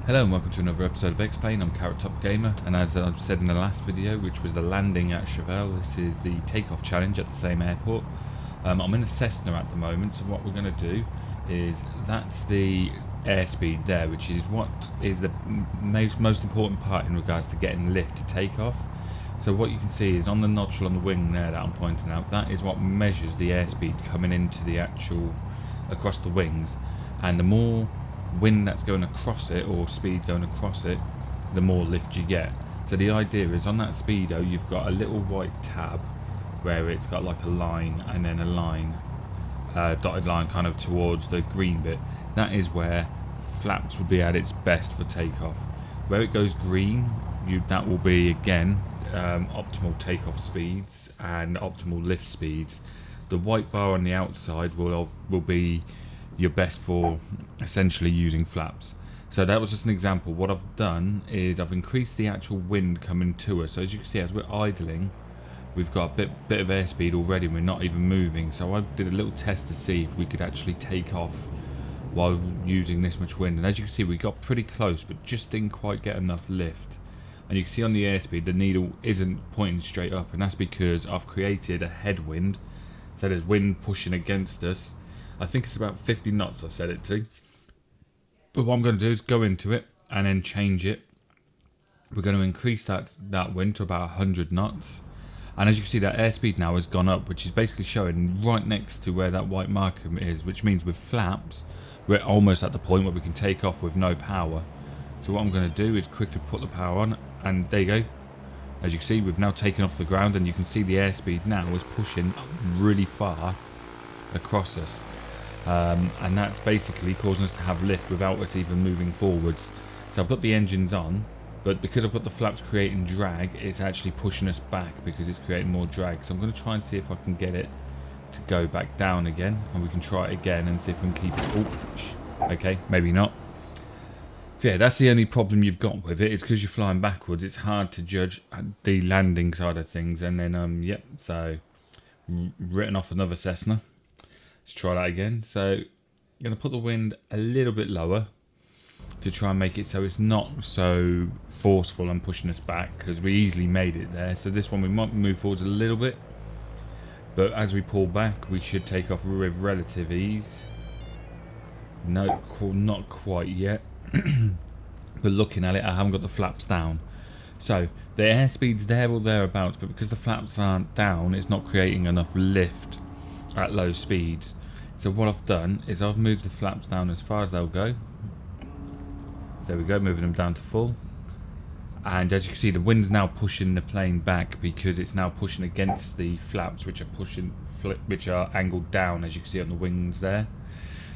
Hello and welcome to another episode of xPlane. I'm Top Gamer, and as I've said in the last video, which was the landing at Courchevel, this is the takeoff challenge at the same airport. I'm in a Cessna at the moment, so what we're going to do is, that's the airspeed there, which is what is the most important part in regards to getting lift to take off. So what you can see is on the nodule on the wing there that I'm pointing out, that is what measures the airspeed coming into the actual, across the wings, and the more wind that's going across it, or speed going across it, the more lift you get. So the idea is, on that speedo you've got a little white tab where it's got like a line and then a line, dotted line kind of towards the green bit. That is where flaps would be at its best for takeoff. Where it goes green, that will be again optimal takeoff speeds and optimal lift speeds. The white bar on the outside will be your best for essentially using flaps. So that was just an example. What I've done is I've increased the actual wind coming to us. So as you can see, as we're idling, we've got a bit of airspeed already and we're not even moving. So I did a little test to see if we could actually take off while using this much wind. And as you can see, we got pretty close, but just didn't quite get enough lift. And you can see on the airspeed, the needle isn't pointing straight up, and that's because I've created a headwind. So there's wind pushing against us. I think it's about 50 knots I set it to. But what I'm going to do is go into it and then change it. We're going to increase that wind to about 100 knots. And as you can see, that airspeed now has gone up, which is basically showing right next to where that white marker is, which means with flaps, we're almost at the point where we can take off with no power. So what I'm going to do is quickly put the power on, and there you go. As you can see, we've now taken off the ground, and you can see the airspeed now is pushing really far across us. And that's basically causing us to have lift without us even moving forwards. So I've got the engines on, but because I've got the flaps creating drag, it's actually pushing us back because it's creating more drag. So I'm going to try and see if I can get it to go back down again, and we can try it again and see if we can keep it. Oh, okay, maybe not. So yeah, that's the only problem you've got with it, is because you're flying backwards. It's hard to judge the landing side of things. And then yep, so written off another Cessna. Let's try that again. So I'm going to put the wind a little bit lower to try and make it so it's not so forceful and pushing us back, because we easily made it there. So this one we might move forwards a little bit, but as we pull back we should take off with relative ease. No, not quite yet. But looking at it, I haven't got the flaps down. So the airspeed's there or thereabouts, but because the flaps aren't down, it's not creating enough lift at low speeds. So what I've done is I've moved the flaps down as far as they'll go. So there we go, moving them down to full. And as you can see, the wind's now pushing the plane back because it's now pushing against the flaps, which are angled down, as you can see on the wings there.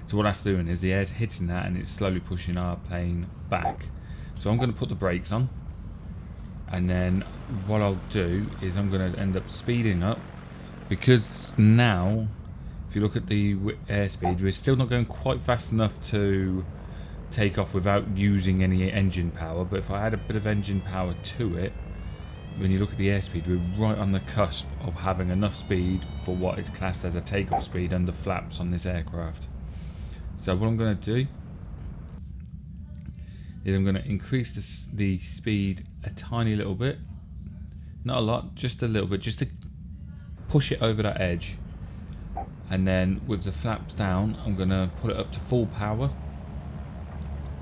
So what that's doing is the air's hitting that and it's slowly pushing our plane back. So I'm going to put the brakes on, and then what I'll do is I'm going to end up speeding up, because now if you look at the airspeed, we're still not going quite fast enough to take off without using any engine power. But if I add a bit of engine power to it, when you look at the airspeed, we're right on the cusp of having enough speed for what is classed as a takeoff speed under flaps on this aircraft. So what I'm going to do is I'm going to increase the speed a tiny little bit. Not a lot, just a little bit, just to push it over that edge. And then with the flaps down, I'm going to put it up to full power.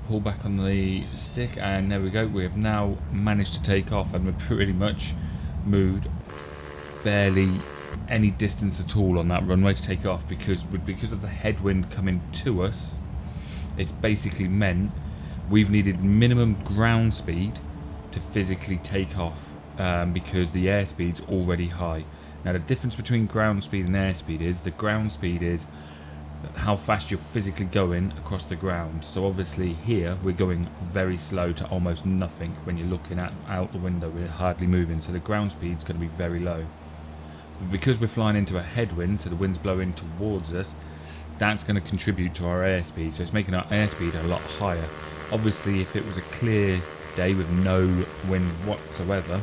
Pull back on the stick, and there we go. We have now managed to take off, and we're pretty much moved barely any distance at all on that runway to take off, because of the headwind coming to us. It's basically meant we've needed minimum ground speed to physically take off, because the airspeed's already high. Now the difference between ground speed and airspeed is, the ground speed is how fast you're physically going across the ground. So obviously here we're going very slow to almost nothing. When you're looking out the window, we're hardly moving, so the ground speed's going to be very low. But because we're flying into a headwind, so the wind's blowing towards us, that's going to contribute to our airspeed, so it's making our airspeed a lot higher. Obviously if it was a clear day with no wind whatsoever,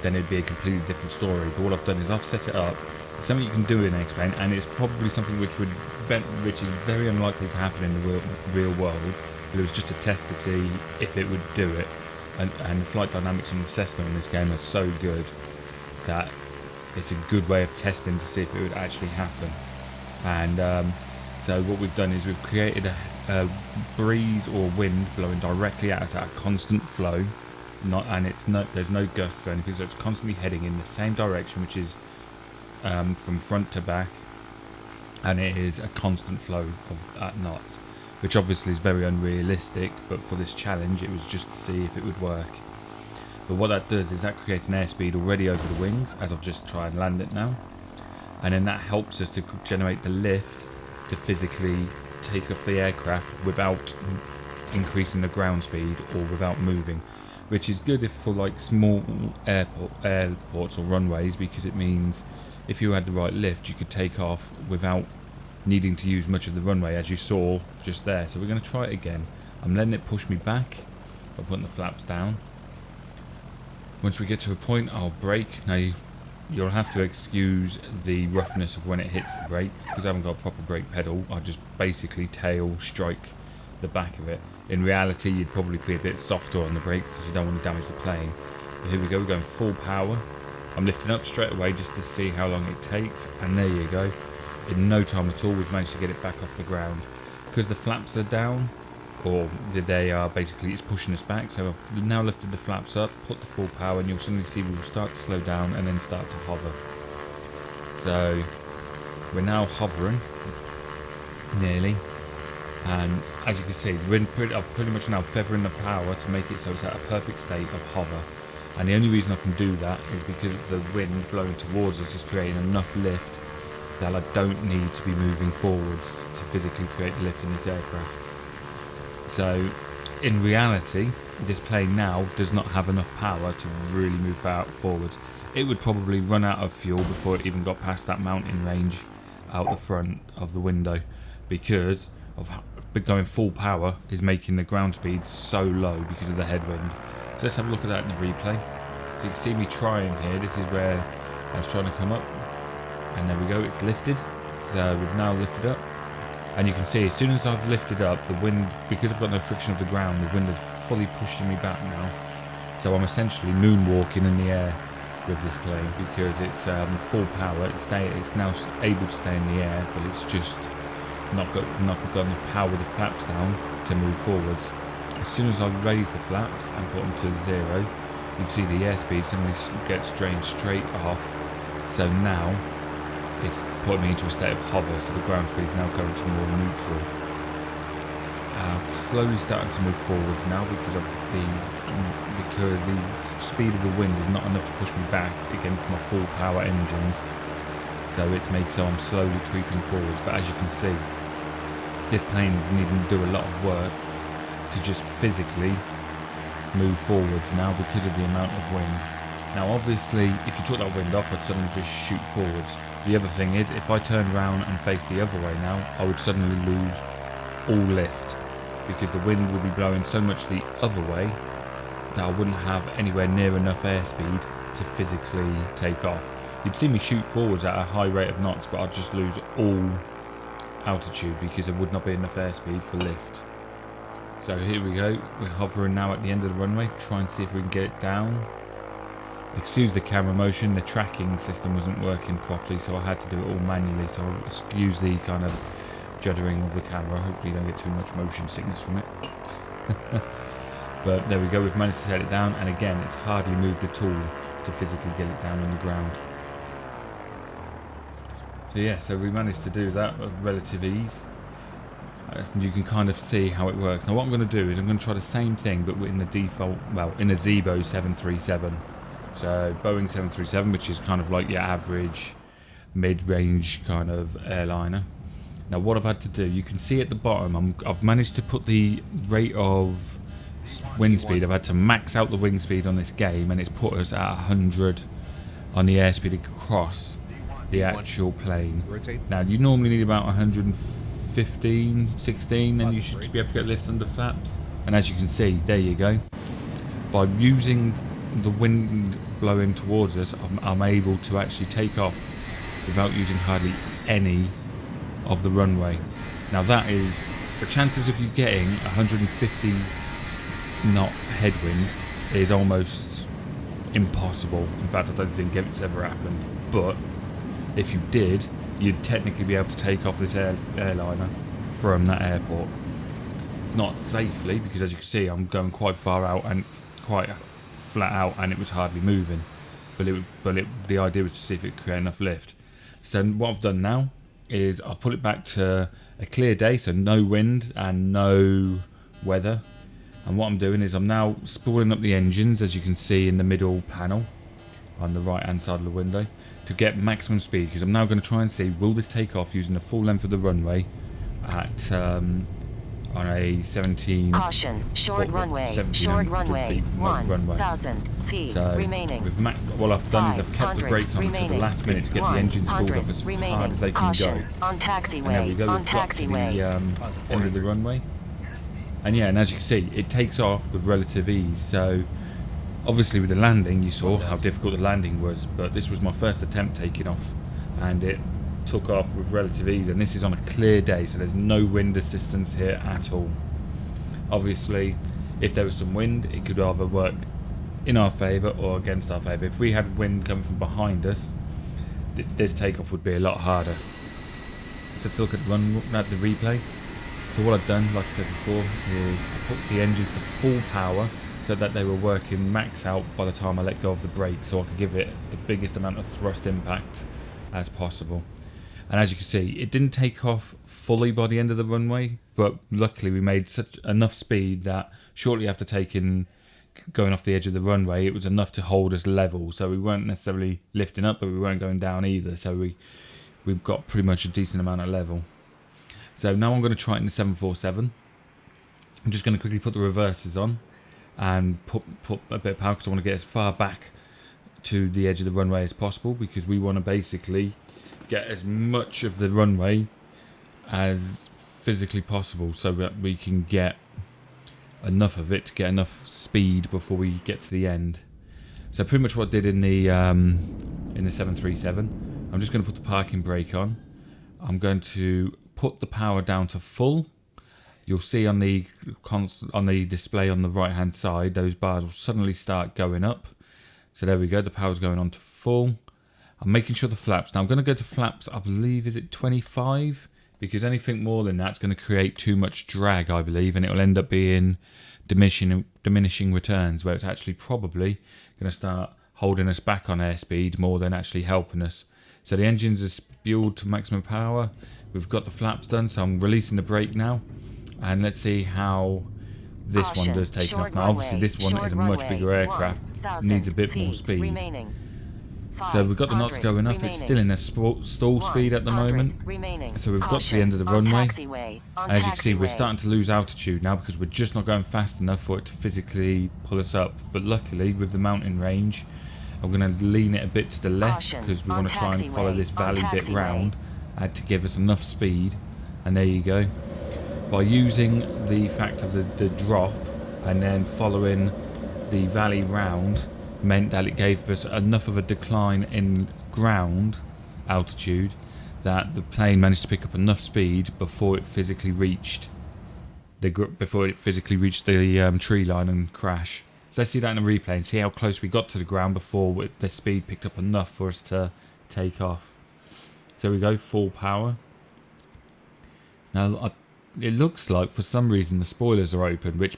then it'd be a completely different story. But what I've done is I've set it up. It's something you can do in xPlane, and it's probably something which is very unlikely to happen in the real world, but it was just a test to see if it would do it. And the flight dynamics on the Cessna in this game are so good that it's a good way of testing to see if it would actually happen. And so what we've done is we've created a breeze or wind blowing directly at us at a constant flow, there's no gusts or anything, so it's constantly heading in the same direction, which is from front to back, and it is a constant flow at knots, which obviously is very unrealistic, but for this challenge it was just to see if it would work. But what that does is that creates an airspeed already over the wings, as I've just tried and land it now, and then that helps us to generate the lift to physically take off the aircraft without increasing the ground speed or without moving, which is good if for like small airports or runways, because it means if you had the right lift you could take off without needing to use much of the runway, as you saw just there. So we're going to try it again. I'm letting it push me back by putting the flaps down. Once we get to a point, I'll brake. Now you'll have to excuse the roughness of when it hits the brakes, because I haven't got a proper brake pedal. I'll just basically tail strike the back of it. In reality you'd probably be a bit softer on the brakes because you don't want to damage the plane. But here we go, we're going full power. I'm lifting up straight away just to see how long it takes, and there you go. In no time at all we've managed to get it back off the ground. Because the flaps are down, or they are basically, it's pushing us back, so I've now lifted the flaps up, put the full power, and you'll suddenly see we will start to slow down and then start to hover. So we're now hovering nearly, and as you can see I've pretty much now feathering the power to make it so it's at a perfect state of hover. And the only reason I can do that is because the wind blowing towards us is creating enough lift that I don't need to be moving forwards to physically create the lift in this aircraft. So in reality this plane now does not have enough power to really move forwards. It would probably run out of fuel before it even got past that mountain range out the front of the window, because of going full power is making the ground speed so low because of the headwind. So let's have a look at that in the replay. So you can see me trying here. This is where I was trying to come up, and there we go, it's lifted. So we've now lifted up, and you can see as soon as I've lifted up, the wind, because I've got no friction of the ground, the wind is fully pushing me back now. So I'm essentially moonwalking in the air with this plane, because it's full power. It's now able to stay in the air, but it's just not got enough power with the flaps down to move forwards. As soon as I raise the flaps and put them to 0, you can see the airspeed suddenly gets drained straight off. So now it's put me into a state of hover, so the ground speed is now going to more neutral. Slowly starting to move forwards now because the speed of the wind is not enough to push me back against my full power engines. So I'm slowly creeping forwards. But as you can see, this plane is needing to do a lot of work to just physically move forwards now because of the amount of wind. Now obviously if you took that wind off, I'd suddenly just shoot forwards. The other thing is, if I turned around and faced the other way now, I would suddenly lose all lift, because the wind would be blowing so much the other way that I wouldn't have anywhere near enough airspeed to physically take off. You'd see me shoot forwards at a high rate of knots, but I'd just lose all altitude because there would not be enough airspeed for lift. So here we go, we're hovering now at the end of the runway, try and see if we can get it down. Excuse the camera motion, the tracking system wasn't working properly, so I had to do it all manually, so I'll excuse the kind of juddering of the camera. Hopefully you don't get too much motion sickness from it. But there we go, we've managed to set it down, and again it's hardly moved at all to physically get it down on the ground. So yeah, so we managed to do that with relative ease. You can kind of see how it works. Now what I'm going to do is I'm going to try the same thing, but in the default, well, in a Zibo 737. So Boeing 737, which is kind of like your average mid-range kind of airliner. Now what I've had to do, you can see at the bottom, I've managed to put the rate of wind speed. I've had to max out the wing speed on this game, and it's put us at 100 on the airspeed across the actual plane. Now you normally need about 115, 16, and you should be able to get lift under flaps. And as you can see, there you go. By using the wind blowing towards us, I'm able to actually take off without using hardly any of the runway. Now that is the chances of you getting 150 knot headwind is almost impossible. In fact, I don't think it's ever happened. But if you did, you'd technically be able to take off this airliner from that airport. Not safely, because as you can see, I'm going quite far out and quite flat out, and it was hardly moving. But the idea was to see if it could create enough lift. So what I've done now is I've put it back to a clear day, so no wind and no weather. And what I'm doing is I'm now spooling up the engines, as you can see in the middle panel on the right hand side of the window, to get maximum speed, because I'm now going to try and see, will this take off using the full length of the runway at on a 17 caution, short runway, 1,000 feet so remaining. With what I've done is I've kept the brakes on until the last minute to get the engines spooled up as hard as they can go. On taxiway, and there we go, we've got to the end of the runway. And yeah, and as you can see, it takes off with relative ease. So obviously with the landing, you saw how difficult the landing was, but this was my first attempt taking off, and it took off with relative ease. And this is on a clear day, so there's no wind assistance here at all. Obviously, if there was some wind, it could either work in our favour or against our favour. If we had wind coming from behind us, this takeoff would be a lot harder. So let's look at the replay. So what I've done, like I said before, is I put the engines to full power so that they were working max out by the time I let go of the brake, so I could give it the biggest amount of thrust impact as possible. And as you can see, it didn't take off fully by the end of the runway, but luckily we made such enough speed that shortly after going off the edge of the runway, it was enough to hold us level. So we weren't necessarily lifting up, but we weren't going down either. So we've got pretty much a decent amount of level. So now I'm going to try it in the 747. I'm just going to quickly put the reversers on and put a bit of power, because I want to get as far back to the edge of the runway as possible, because we want to basically get as much of the runway as physically possible so that we can get enough of it to get enough speed before we get to the end. So pretty much what I did in the 737, I'm just going to put the parking brake on. I'm going to put the power down to full. You'll see on the display on the right hand side, those bars will suddenly start going up. So there we go, the power's going on to full. I'm making sure the flaps, now I'm going to go to flaps, I believe, is it 25? Because anything more than that's going to create too much drag, I believe, and it will end up being diminishing returns, where it's actually probably going to start holding us back on airspeed more than actually helping us. So the engines are spewed to maximum power. We've got the flaps done, so I'm releasing the brake now. And let's see how this one does taking off. Now obviously this one is a much bigger aircraft, needs a bit more speed. So we've got the knots going up, it's still in a stall speed at the moment. So we've got to the end of the runway. As you can see, we're starting to lose altitude now because we're just not going fast enough for it to physically pull us up. But luckily, with the mountain range, I'm going to lean it a bit to the left because we want to try and follow this valley bit round to give us enough speed. And there you go. By using the fact of the drop and then following the valley round, meant that it gave us enough of a decline in ground altitude that the plane managed to pick up enough speed before it physically reached the tree line and crash. So let's see that in a replay and see how close we got to the ground before the speed picked up enough for us to take off. So we go full power. Now it looks like for some reason the spoilers are open, which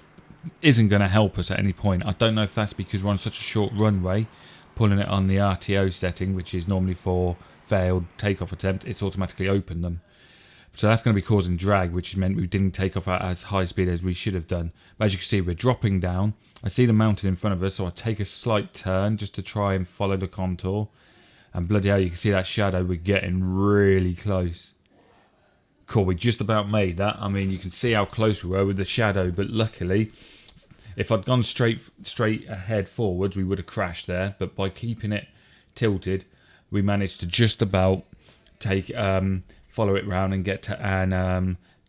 isn't going to help us at any point. I don't know if that's because we're on such a short runway, pulling it on the RTO setting, which is normally for failed takeoff attempt, it's automatically opened them. So that's going to be causing drag, which meant we didn't take off at as high speed as we should have done. But as you can see, we're dropping down. I see the mountain in front of us, so I take a slight turn just to try and follow the contour. And bloody hell, you can see that shadow, we're getting really close. Cool, we just about made that. I mean, you can see how close we were with the shadow, but luckily, if I'd gone straight ahead forwards, we would have crashed there. But by keeping it tilted, we managed to just about follow it round and get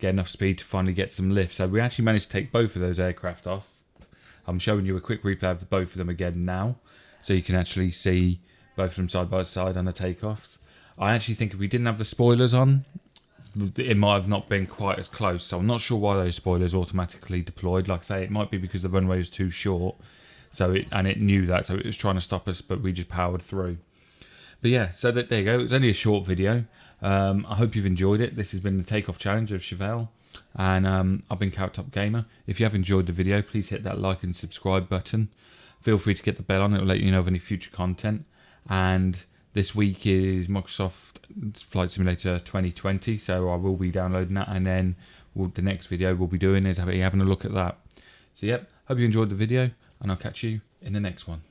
enough speed to finally get some lift. So we actually managed to take both of those aircraft off. I'm showing you a quick replay of both of them again now, so you can actually see both of them side by side on the takeoffs. I actually think if we didn't have the spoilers on, it might have not been quite as close. So I'm not sure why those spoilers automatically deployed. Like I say, it might be because the runway was too short. So it knew that, so it was trying to stop us, but we just powered through. But yeah, so there you go. It's only a short video. I hope you've enjoyed it. This has been the Takeoff Challenge of Courchevel, and I've been Top Gamer. If you have enjoyed the video, please hit that like and subscribe button. Feel free to get the bell on; it'll let you know of any future content. And this week is Microsoft Flight Simulator 2020, so I will be downloading that, and then the next video we'll be doing is having a look at that. So yep, hope you enjoyed the video, and I'll catch you in the next one.